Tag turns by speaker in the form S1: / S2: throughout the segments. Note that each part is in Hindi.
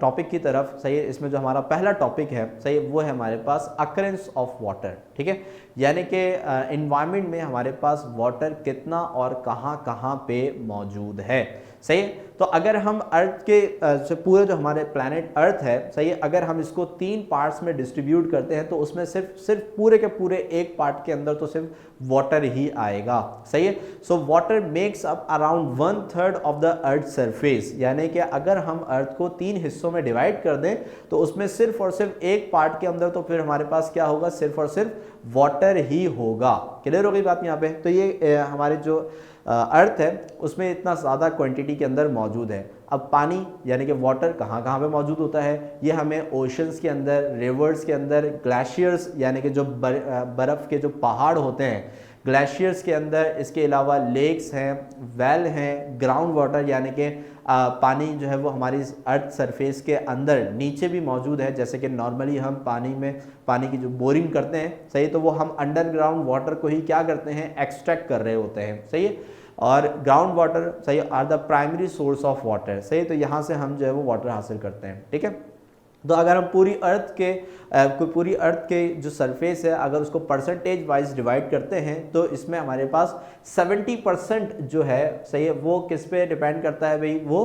S1: टॉपिक की तरफ, सही है। इसमें जो हमारा पहला टॉपिक है, सही है, वो है हमारे पास अकरेंस ऑफ वाटर, ठीक है। यानी कि एनवायरनमेंट में हमारे पास वाटर कितना और कहाँ कहाँ पे मौजूद है, सही है। तो अगर हम अर्थ के से पूरे जो हमारे प्लैनेट अर्थ है, सही है, अगर हम इसको 3 पार्ट्स में डिस्ट्रीब्यूट करते हैं तो उसमें सिर्फ पूरे के पूरे एक पार्ट के अंदर तो सिर्फ वाटर ही आएगा, सही है। So water makes up around 1/3 of the earth surface, यानी कि अगर हम अर्थ को 3 हिस्सों में डिवाइड कर दें तो उसमें सिर्फ और सिर्फ एक पार्ट के अंदर तो फिर हमारे पास क्या होगा, सिर्फ और सिर्फ वाटर ही होगा। क्लियर हो गई बात यहाँ पे। तो ये हमारे जो अर्थ है उसमें इतना ज़्यादा क्वांटिटी के अंदर मौजूद है। अब पानी यानी कि वाटर कहाँ कहाँ पे मौजूद होता है, ये हमें ओशंस के अंदर, रिवर्स के अंदर, ग्लेशियर्स यानी कि जो बर्फ़ के जो पहाड़ होते हैं ग्लेशियर्स के अंदर, इसके अलावा लेक्स हैं, वेल हैं, ग्राउंड वाटर यानी कि पानी जो है वो हमारी अर्थ सरफेस के अंदर नीचे भी मौजूद है। जैसे कि नॉर्मली हम पानी की जो बोरिंग करते हैं, सही, तो वो हम अंडरग्राउंड वाटर को ही क्या करते हैं, एक्सट्रैक्ट कर रहे होते हैं, सही है। और ग्राउंड वाटर, सही, are the primary source of water, सही। तो यहाँ से हम जो है वो वाटर हासिल करते हैं, ठीक है। तो अगर हम पूरी अर्थ के जो सरफेस है अगर उसको परसेंटेज वाइज डिवाइड करते हैं तो इसमें हमारे पास 70% जो है, सही है, वो किस पे डिपेंड करता है भाई, वो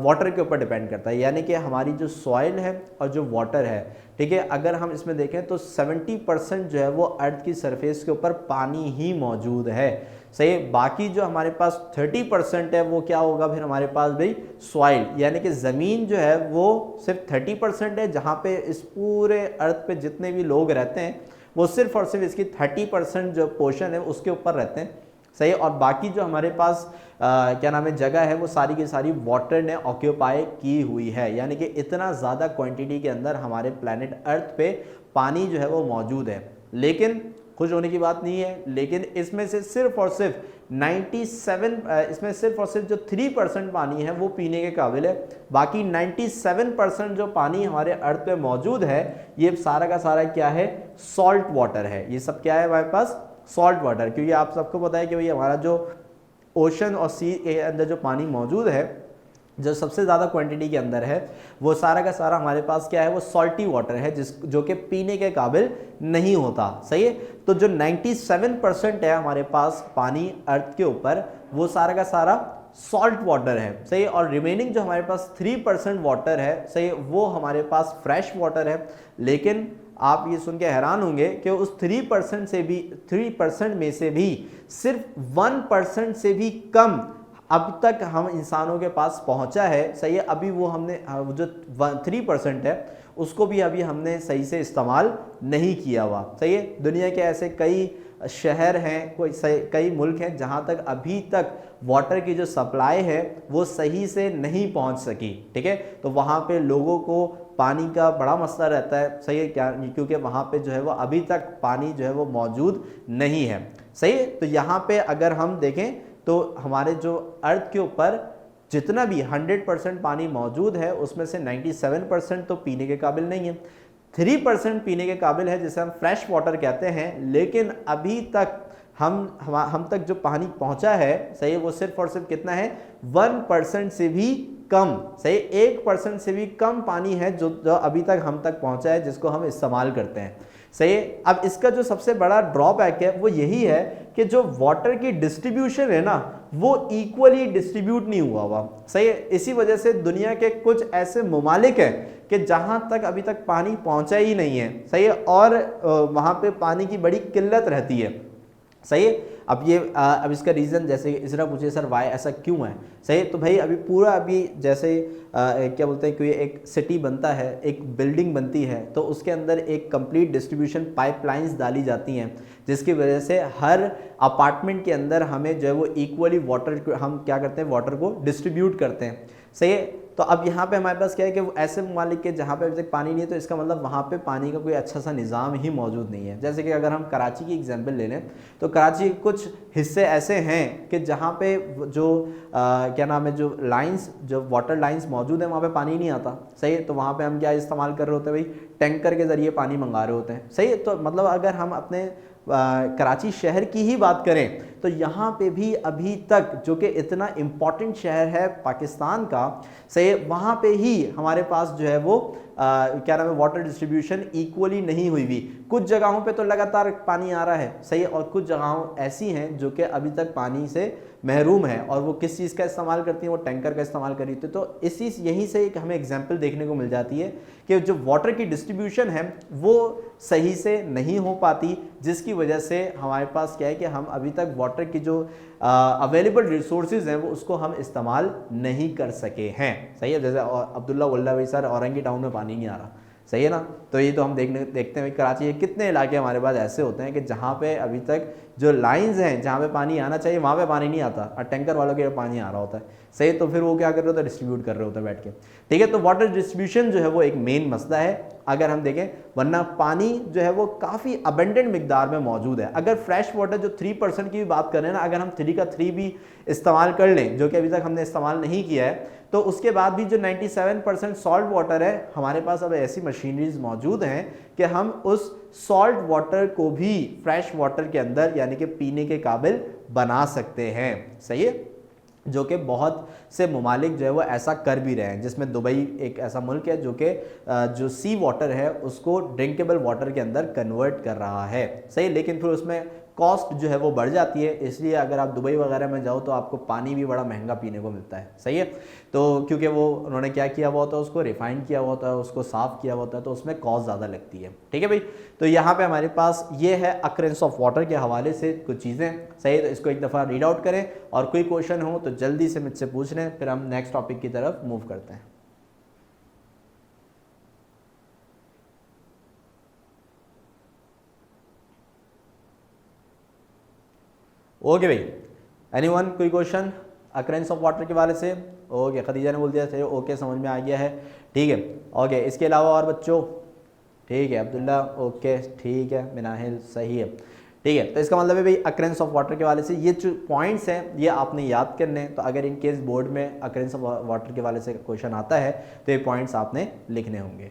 S1: वाटर के ऊपर डिपेंड करता है। यानी कि हमारी जो सॉइल है और जो वाटर है, ठीक है, अगर हम इसमें देखें तो 70% जो है वो अर्थ की सरफेस के ऊपर पानी ही मौजूद है, सही। बाकी जो हमारे पास 30% है वो क्या होगा फिर हमारे पास भाई, सॉइल, यानी कि ज़मीन जो है वो सिर्फ 30% है, जहाँ पे इस पूरे अर्थ पे जितने भी लोग रहते हैं वो सिर्फ और सिर्फ इसकी 30% जो पोर्शन है उसके ऊपर रहते हैं, सही। और बाकी जो हमारे पास क्या नाम है जगह है वो सारी की सारी वाटर ने ऑक्यूपाई की हुई है। यानी कि इतना ज़्यादा क्वांटिटी के अंदर हमारे प्लैनेट अर्थ पे पानी जो है वो मौजूद है। लेकिन खुश होने की बात नहीं है, लेकिन इसमें से सिर्फ और सिर्फ 97 इसमें सिर्फ और सिर्फ जो 3% पानी है वो पीने के काबिल है। बाकी 97% जो पानी हमारे अर्थ पे मौजूद है ये सारा का सारा क्या है, सॉल्ट वाटर है। ये सब क्या है हमारे पास, सॉल्ट वाटर। क्योंकि आप सबको पता है कि भाई हमारा जो ओशन और सी के अंदर जो पानी मौजूद है, जो सबसे ज़्यादा क्वांटिटी के अंदर है, वो सारा का सारा हमारे पास क्या है, वो सॉल्टी वाटर है, जो कि पीने के काबिल नहीं होता, सही है। तो जो 97% है हमारे पास पानी अर्थ के ऊपर, वो सारा का सारा सॉल्ट वाटर है, सही। और रिमेनिंग जो हमारे पास 3% वाटर है, सही, वो हमारे पास फ्रेश वाटर है। लेकिन आप ये सुन के हैरान होंगे कि उस 3% में से भी सिर्फ 1% से भी कम अब तक हम इंसानों के पास पहुंचा है, सही है। अभी वो हमने जो 3% है उसको भी अभी हमने सही से इस्तेमाल नहीं किया हुआ, सही है। दुनिया के ऐसे कई शहर हैं, कई मुल्क हैं जहां तक अभी तक वाटर की जो सप्लाई है वो सही से नहीं पहुंच सकी, ठीक है। तो वहां पे लोगों को पानी का बड़ा मसला रहता है, सही है, क्या, क्योंकि वहां पे जो है वो अभी तक पानी जो है वो मौजूद नहीं है, सही है। तो यहाँ पे अगर हम देखें तो हमारे जो अर्थ के ऊपर जितना भी 100% पानी मौजूद है उसमें से 97% तो पीने के काबिल नहीं है, 3% पीने के काबिल है जिसे हम फ्रेश वाटर कहते हैं। लेकिन अभी तक हम तक जो पानी पहुंचा है, सही, वो सिर्फ और सिर्फ कितना है, 1% से भी कम, सही, 1% से भी कम पानी है जो अभी तक हम तक पहुंचा है, जिसको हम इस्तेमाल करते हैं, सही। अब इसका जो सबसे बड़ा ड्रॉबैक है वो यही है कि जो वाटर की डिस्ट्रीब्यूशन है ना वो इक्वली डिस्ट्रीब्यूट नहीं हुआ, सही है। इसी वजह से दुनिया के कुछ ऐसे ममालिक हैं कि जहां तक अभी तक पानी पहुंचा ही नहीं है, सही है, और वहां पे पानी की बड़ी किल्लत रहती है, सही है। अब इसका रीज़न, जैसे इसरा पूछे सर वाई ऐसा क्यों है, सही। तो भाई अभी जैसे क्या बोलते हैं कि एक सिटी बनता है, एक बिल्डिंग बनती है, तो उसके अंदर एक कंप्लीट डिस्ट्रीब्यूशन पाइपलाइंस डाली जाती हैं, जिसकी वजह से हर अपार्टमेंट के अंदर हमें जो है वो इक्वली वाटर, हम क्या करते हैं, वाटर को डिस्ट्रीब्यूट करते हैं, सही है। तो अब यहाँ पे हमारे पास क्या है कि वो ऐसे ममालिक के जहाँ पे अभी तक पानी नहीं है, तो इसका मतलब वहाँ पे पानी का कोई अच्छा सा निज़ाम ही मौजूद नहीं है। जैसे कि अगर हम कराची की एग्जांपल ले लें तो कराची के कुछ हिस्से ऐसे हैं कि जहाँ पे जो क्या नाम है, जो लाइंस, जो वाटर लाइंस मौजूद है वहाँ पे पानी नहीं आता, सही है। तो वहाँ पे हम क्या इस्तेमाल कर रहे होते हैं भाई, टैंकर के ज़रिए पानी मंगा रहे होते हैं, सही है। तो मतलब अगर हम अपने कराची शहर की ही बात करें तो यहाँ पे भी अभी तक, जो कि इतना इम्पॉर्टेंट शहर है पाकिस्तान का, सही, वहाँ पे ही हमारे पास जो है वो क्या नाम है, वाटर डिस्ट्रीब्यूशन इक्वली नहीं हुई हुई। कुछ जगहों पे तो लगातार पानी आ रहा है, सही, और कुछ जगहों ऐसी हैं जो कि अभी तक पानी से महरूम है, और वो किस चीज़ का इस्तेमाल करती हैं, वो टैंकर का इस्तेमाल कर रही थी। तो इसी यहीं से एक हमें एग्जांपल देखने को मिल जाती है कि जो वाटर की डिस्ट्रीब्यूशन है वो सही से नहीं हो पाती, जिसकी वजह से हमारे पास क्या है कि हम अभी तक वाटर की जो अवेलेबल रिसोर्सेज हैं वो उसको हम इस्तेमाल नहीं कर सके हैं, सही है। जैसे अब्दुल्ला वल्ला भाई सर, औरंगी टाउन में पानी नहीं आ रहा, सही है ना। तो ये तो हम देखते हैं कराची के कितने इलाके हमारे पास ऐसे होते हैं कि जहाँ पे अभी तक जो लाइंस हैं जहाँ पे पानी आना चाहिए वहाँ पे पानी नहीं आता, और टैंकर वालों के पानी आ रहा होता है, सही। तो फिर वो क्या कर रहे होते हैं, डिस्ट्रीब्यूट कर रहे होते हैं बैठ के, ठीक है। तो वाटर डिस्ट्रीब्यूशन जो है वो एक मेन मसला है अगर हम देखें, वरना पानी जो है वो काफ़ी अबेंडेंट मिकदार में मौजूद है। अगर फ्रेश वाटर जो 3% की भी बात करें ना, अगर हम 3 का 3 भी इस्तेमाल कर लें, जो कि अभी तक हमने इस्तेमाल नहीं किया है, तो उसके बाद भी जो 97% सॉल्ट वाटर है, हमारे पास अब ऐसी मशीनरीज मौजूद हैं कि हम उस सॉल्ट वाटर को भी फ्रेश वाटर के अंदर यानी कि पीने के काबिल बना सकते हैं, सही है। जो कि बहुत से ममालिक जो है वो ऐसा कर भी रहे हैं, जिसमें दुबई एक ऐसा मुल्क है जो कि जो सी वाटर है उसको ड्रिंकेबल वाटर के अंदर कन्वर्ट कर रहा है, सही। लेकिन फिर उसमें कॉस्ट जो है वो बढ़ जाती है, इसलिए अगर आप दुबई वगैरह में जाओ तो आपको पानी भी बड़ा महंगा पीने को मिलता है, सही है। तो क्योंकि वो उन्होंने क्या किया हुआ होता है, उसको रिफाइन किया हुआ होता है, उसको साफ़ किया हुआ होता है, तो उसमें कॉस्ट ज़्यादा लगती है, ठीक है भाई। तो यहाँ पे हमारे पास ये है अक्रेंस ऑफ वाटर के हवाले से कुछ चीज़ें, सही। तो इसको एक दफ़ा रीड आउट करें, और कोई क्वेश्चन हो तो जल्दी से मुझसे पूछ लें, फिर हम नेक्स्ट टॉपिक की तरफ मूव करते हैं। ओके भाई, एनीवन, कोई क्वेश्चन अक्रेंस ऑफ वाटर के वाले से? ओके, खदीजा ने बोल दिया सही, ओके समझ में आ गया है, ठीक है। ओके, इसके अलावा और बच्चों? ठीक है, अब्दुल्ला ओके, ठीक है, मिनाहिल सही है, ठीक है। तो इसका मतलब है भाई अक्रेंस ऑफ वाटर के वाले से ये जो पॉइंट्स हैं ये आपने याद करने हैं। तो अगर इन केस बोर्ड में अक्रेंस ऑफ वाटर के वाले से क्वेश्चन आता है तो ये पॉइंट्स आपने लिखने होंगे।